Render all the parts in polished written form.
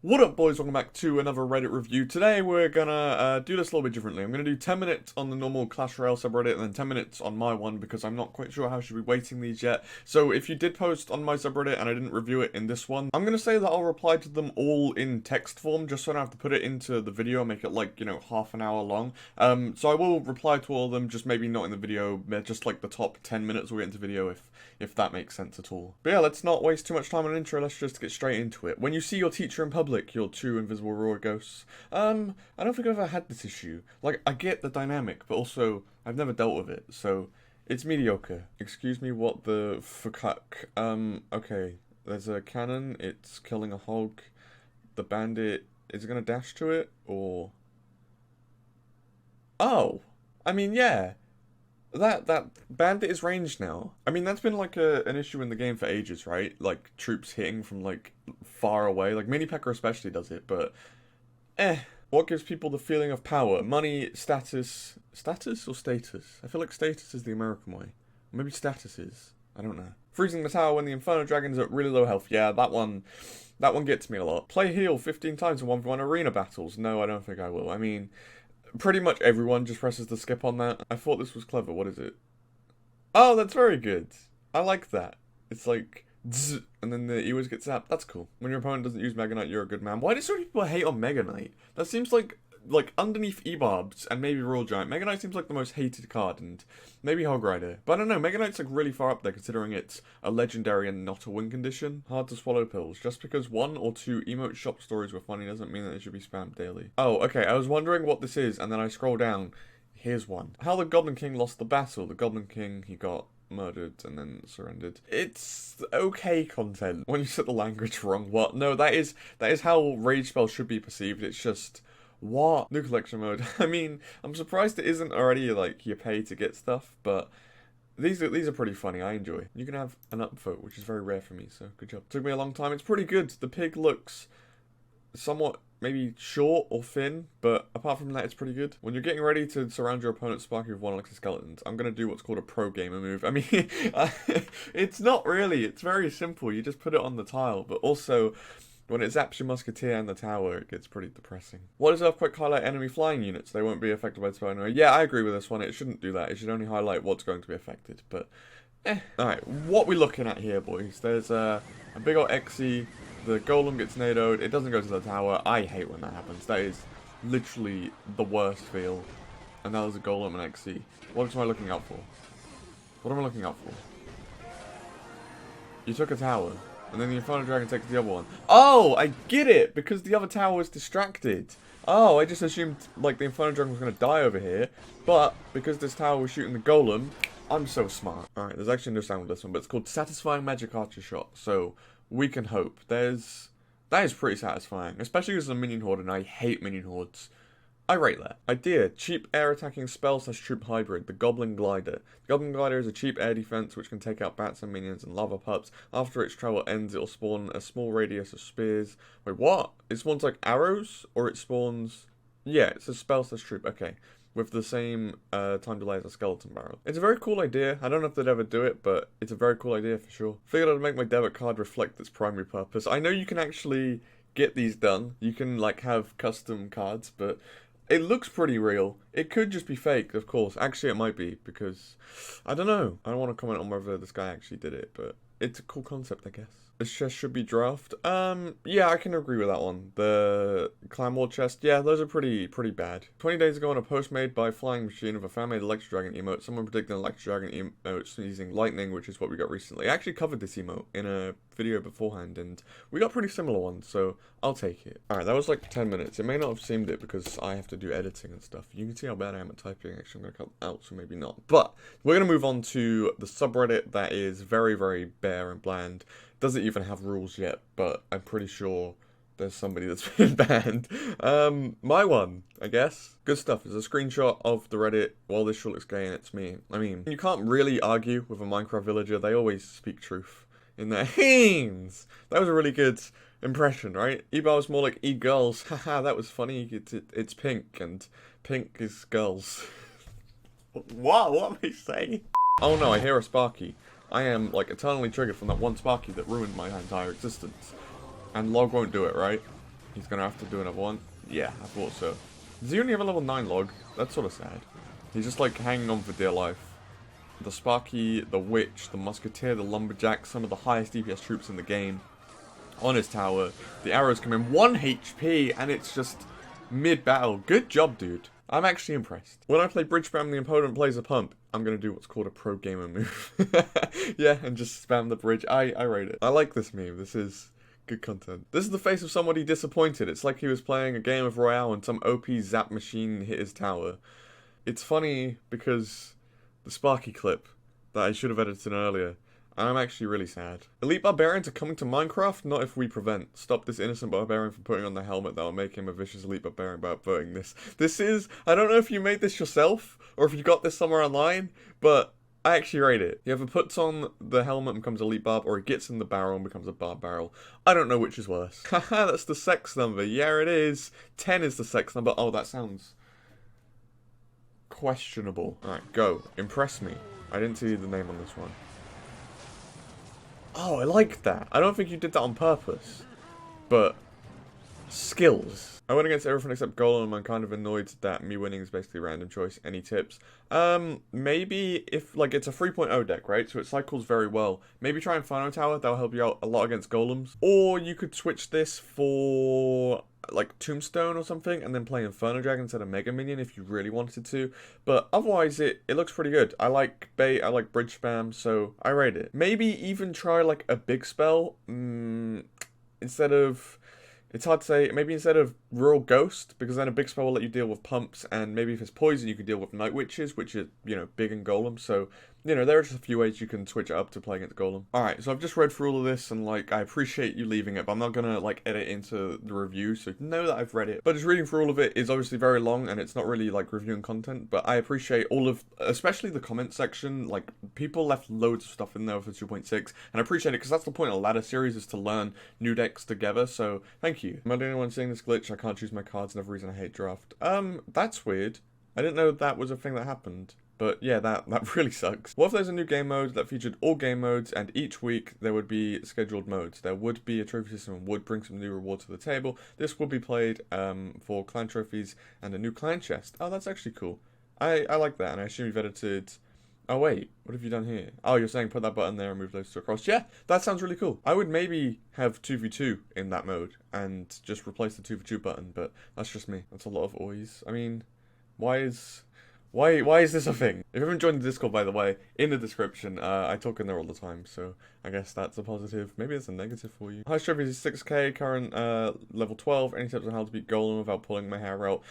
What up, boys? Welcome back to another Reddit review. Today we're gonna do this a little bit differently. I'm gonna do 10 minutes on the normal ClashRoyale subreddit and then 10 minutes on my one because I'm not quite sure how I should be weighting these yet. So if you did post on my subreddit and I didn't review it in this one, I'm gonna say that I'll reply to them all in text form just so I don't have to put it into the video and make it like, you know, half an hour long. So I will reply to all of them, just maybe not in the video, just like the top 10 minutes we'll get into video if that makes sense at all. But yeah, let's not waste too much time on an intro, let's just get straight into it. When you see your teacher in public, you're two invisible raw ghosts. I don't think I've ever had this issue. Like, I get the dynamic, but also, I've never dealt with it, so it's mediocre. Excuse me, what the fuck? Okay, there's a cannon, it's killing a hog. The bandit, is it gonna dash to it, or... Oh! I mean, yeah. That bandit is ranged now. I mean, that's been like an issue in the game for ages, right? Like, troops hitting from, like, far away. Like, Mini P.E.K.K.A. especially does it, but... What gives people the feeling of power? Money, status... Status or status? I feel like status is the American way. Maybe status is. I don't know. Freezing the tower when the Inferno Dragon's at really low health. Yeah, that one gets me a lot. Play heal 15 times in 1v1 arena battles. No, I don't think I will. I mean... Pretty much everyone just presses the skip on that. I thought this was clever. What is it? Oh, that's very good. I like that. It's like, zzz, and then the E always gets zapped. That's cool. When your opponent doesn't use Mega Knight, you're a good man. Why do so many people hate on Mega Knight? That seems like underneath E-Barbs and maybe Royal Giant, Mega Knight seems like the most hated card, and maybe Hog Rider. But I don't know, Mega Knight's like really far up there considering it's a legendary and not a win condition. Hard to swallow pills. Just because one or two emote shop stories were funny doesn't mean that they should be spammed daily. Oh, okay, I was wondering what this is, and then I scroll down. Here's one. How the Goblin King lost the battle. The Goblin King, he got murdered and then surrendered. It's okay content. When you set the language wrong, what? No, that is how rage spells should be perceived. It's just... What? New collection mode. I mean, I'm surprised it isn't already, like, you pay to get stuff, but these are pretty funny. I enjoy. You can have an upvote, which is very rare for me, so good job. Took me a long time. It's pretty good. The pig looks somewhat maybe short or thin, but apart from that, it's pretty good. When you're getting ready to surround your opponent Sparky with one exoskeletons, I'm going to do what's called a pro gamer move. I mean, it's not really. It's very simple. You just put it on the tile, but also... When it zaps your musketeer and the tower, it gets pretty depressing. What does Earthquake highlight? Enemy flying units. They won't be affected by the spell anyway. Yeah, I agree with this one. It shouldn't do that. It should only highlight what's going to be affected. But, Alright, what we looking at here, boys? There's a big old Xe. The golem gets NATO'd. It doesn't go to the tower. I hate when that happens. That is literally the worst feel. And now there's a golem and Xe. What am I looking out for? What am I looking out for? You took a tower. And then the Inferno Dragon takes the other one. Oh, I get it! Because the other tower was distracted. Oh, I just assumed, like, the Inferno Dragon was going to die over here. But, because this tower was shooting the golem, I'm so smart. Alright, there's actually no sound with this one, but it's called Satisfying Magic Archer Shot. So, we can hope. That is pretty satisfying. Especially as a minion horde, and I hate minion hordes. I rate that. Idea. Cheap air attacking spell / troop hybrid. The Goblin Glider. The Goblin Glider is a cheap air defense which can take out bats and minions and lava pups. After its travel ends, it will spawn a small radius of spears. Wait, what? It spawns like arrows? Or it spawns... Yeah, it's a spell / troop. Okay. With the same time delay as a skeleton barrel. It's a very cool idea. I don't know if they'd ever do it, but it's a very cool idea for sure. Figured I'd make my debit card reflect its primary purpose. I know you can actually get these done. You can, like, have custom cards, but... It looks pretty real. It could just be fake, of course. Actually, it might be, because... I don't know. I don't want to comment on whether this guy actually did it, but... It's a cool concept, I guess. This chest should be draft. Yeah, I can agree with that one. The Clan War chest, yeah, those are pretty bad. 20 days ago on a post made by Flying Machine of a fan-made Electro Dragon emote, someone predicted an Electro Dragon emote using lightning, which is what we got recently. I actually covered this emote in a video beforehand, and we got pretty similar ones, so I'll take it. Alright, that was like 10 minutes. It may not have seemed it because I have to do editing and stuff. You can see how bad I am at typing. Actually, I'm going to cut that out, so maybe not. But we're going to move on to the subreddit that is very, very bare and bland. Doesn't even have rules yet, but I'm pretty sure there's somebody that's been banned. My one, I guess. Good stuff. There's a screenshot of the Reddit. Well, this sure looks gay and it's me. I mean, you can't really argue with a Minecraft villager. They always speak truth in their hands. That was a really good impression, right? E-bar was more like e-girls. Haha, that was funny. It's pink, and pink is girls. Wow, what am I saying? Oh no, I hear a Sparky. I am, like, eternally triggered from that one Sparky that ruined my entire existence. And log won't do it, right? He's gonna have to do another one. Yeah, I thought so. Does he only have a level 9 log? That's sort of sad. He's just like hanging on for dear life. The Sparky, the Witch, the Musketeer, the Lumberjack, some of the highest DPS troops in the game. On his tower. The arrows come in 1 HP and it's just mid-battle. Good job, dude. I'm actually impressed. When I play bridge spam and the opponent plays a pump, I'm going to do what's called a pro gamer move. Yeah, and just spam the bridge. I rate it. I like this meme. This is good content. This is the face of somebody disappointed. It's like he was playing a game of Royale and some OP zap machine hit his tower. It's funny because the Sparky clip that I should have edited earlier. I'm actually really sad. Elite Barbarians are coming to Minecraft? Not if we prevent. Stop this innocent barbarian from putting on the helmet that will make him a vicious elite barbarian by upvoting this. This is... I don't know if you made this yourself, or if you got this somewhere online, but I actually rate it. He either puts on the helmet and becomes elite barb, or he gets in the barrel and becomes a barb barrel. I don't know which is worse. Haha, that's the sex number. Yeah, it is. 10 is the sex number. Oh, that sounds... questionable. Alright, go. Impress me. I didn't see the name on this one. Oh, I like that. I don't think you did that on purpose. But... skills. I went against everything except Golem. I'm kind of annoyed that me winning is basically a random choice. Any tips? Maybe if, like, it's a 3.0 deck, right? So it cycles very well. Maybe try Inferno Tower. That'll help you out a lot against Golems. Or you could switch this for... like Tombstone or something, and then play Inferno Dragon instead of Mega Minion if you really wanted to. But otherwise, it looks pretty good. I like bait, I like bridge spam, so I rate it. Maybe even try like a big spell instead of... it's hard to say. Maybe instead of Rural Ghost, because then a big spell will let you deal with pumps, and maybe if it's poison, you can deal with Night Witches, which is, you know, big and Golem. So, you know, there are just a few ways you can switch it up to play against Golem. Alright, so I've just read through all of this, and, like, I appreciate you leaving it, but I'm not gonna, like, edit into the review, so know that I've read it. But just reading through all of it is obviously very long, and it's not really, like, reviewing content, but I appreciate all of, especially the comment section. Like, people left loads of stuff in there for 2.6, and I appreciate it, because that's the point of a ladder series, is to learn new decks together, so thank you. Am I the only one seeing this glitch? I can't choose my cards, another reason I hate draft. That's weird. I didn't know that was a thing that happened. But yeah, that really sucks. What if there's a new game mode that featured all game modes, and each week there would be scheduled modes? There would be a trophy system and would bring some new rewards to the table. This would be played for clan trophies and a new clan chest. Oh, that's actually cool. I like that, and I assume you've edited... oh wait, what have you done here? Oh, you're saying put that button there and move those two across. Yeah, that sounds really cool. I would maybe have 2v2 in that mode and just replace the 2v2 button, but that's just me. That's a lot of oys. I mean, why is this a thing? If you haven't joined the Discord, by the way, in the description, I talk in there all the time, so I guess that's a positive. Maybe it's a negative for you. Highest trophy is 6k, current level 12. Any tips on how to beat Golem without pulling my hair out?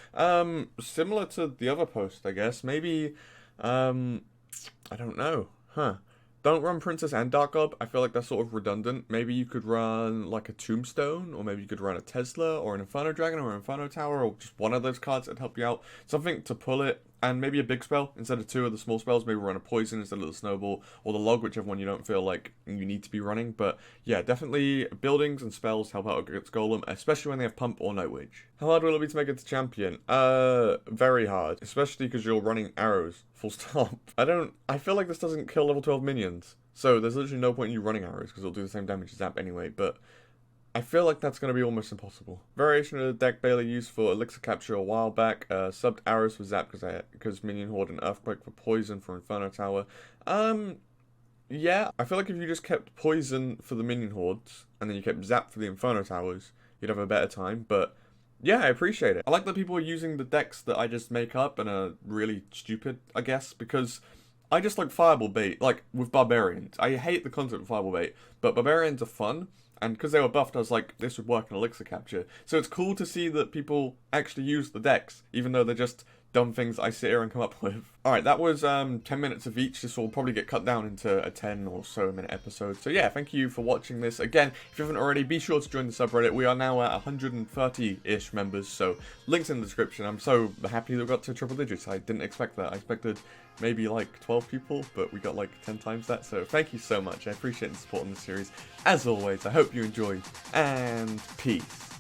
Similar to the other post, I guess. Maybe, I don't know. Don't run Princess and Dark Gob. I feel like that's sort of redundant. Maybe you could run like a Tombstone, or maybe you could run a Tesla, or an Inferno Dragon, or an Inferno Tower, or just one of those cards that'd help you out. Something to pull it, and maybe a big spell instead of two of the small spells. Maybe run a Poison instead of the Snowball, or the Log, whichever one you don't feel like you need to be running. But yeah, definitely buildings and spells help out against Golem, especially when they have Pump or Night Witch. How hard will it be to make it to Champion? Very hard, especially because you're running arrows. Full stop. I feel like this doesn't kill level 12 minions, so there's literally no point in you running arrows, because it'll do the same damage as Zap anyway, but I feel like that's going to be almost impossible. Variation of the deck BOWLER used for Elixir Capture a while back, subbed arrows for Zap because Minion Horde and Earthquake for Poison for Inferno Tower. Yeah, I feel like if you just kept Poison for the Minion Hordes, and then you kept Zap for the Inferno Towers, you'd have a better time, but... yeah, I appreciate it. I like that people are using the decks that I just make up and are really stupid, I guess, because I just like Fireball bait, like with Barbarians. I hate the concept of Fireball bait, but Barbarians are fun, and because they were buffed, I was like, this would work in Elixir Capture. So it's cool to see that people actually use the decks, even though they're just dumb things I sit here and come up with. Alright, that was 10 minutes of each. This will probably get cut down into a 10 or so minute episode. So yeah, thank you for watching this. Again, if you haven't already, be sure to join the subreddit. We are now at 130-ish members, so links in the description. I'm so happy that we got to triple digits. I didn't expect that. I expected maybe like 12 people, but we got like 10 times that. So thank you so much. I appreciate the support on this series. As always, I hope you enjoyed, and peace.